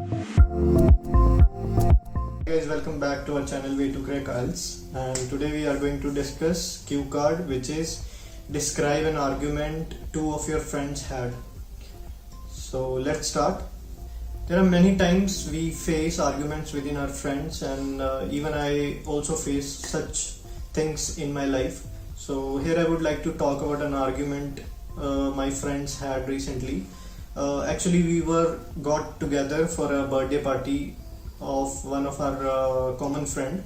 Hey guys, welcome back to our channel Way to Crack IELTS, and today we are going to discuss cuecard, which is describe an argument two of your friends had. So let's start. There are many times we face arguments within our friends, and even I also face such things in my life. So here I would like to talk about an argument my friends had recently. Actually, we got together for a birthday party of one of our common friend.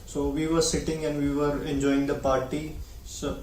So we were sitting and we were enjoying the party. So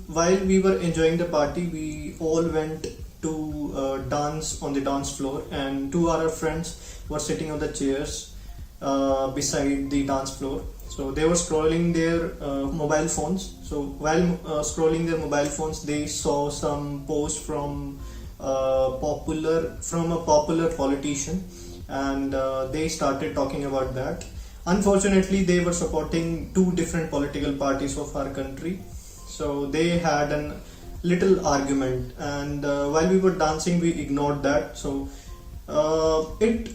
while we were enjoying the party, we all went to dance on the dance floor, and two other friends were sitting on the chairs beside the dance floor. So they were scrolling their mobile phones. So while scrolling their mobile phones, they saw some post from a popular politician, and they started talking about that. Unfortunately, they were supporting two different political parties of our country, so they had a little argument, and while we were dancing, we ignored that. So it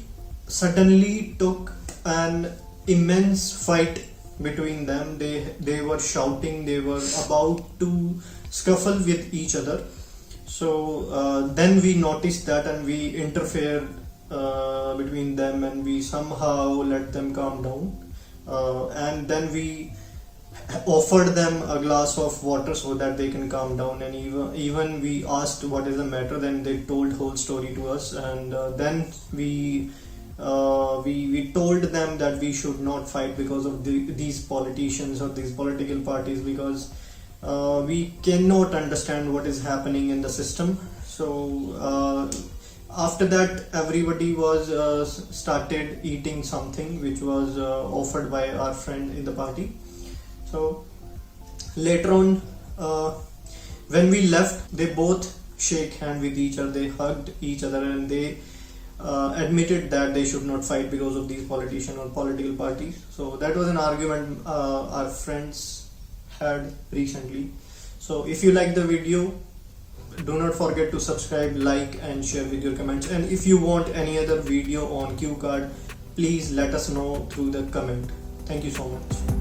suddenly took an immense fight between them. They were shouting, they were about to scuffle with each other. So then we noticed that, and we interfered between them, and we somehow let them calm down, and then we offered them a glass of water so that they can calm down, and even we asked what is the matter. Then they told whole story to us, and then we told them that we should not fight because of these politicians or these political parties, because we cannot understand what is happening in the system. So after that, everybody was started eating something which was offered by our friend in the party. So later on, when we left, they both shake hand with each other, they hugged each other, and they admitted that they should not fight because of these politicians or political parties. So that was an argument our friends had recently. So if you like the video, do not forget to subscribe, like and share with your comments, and if you want any other video on cuecard, please let us know through the comment. Thank you so much.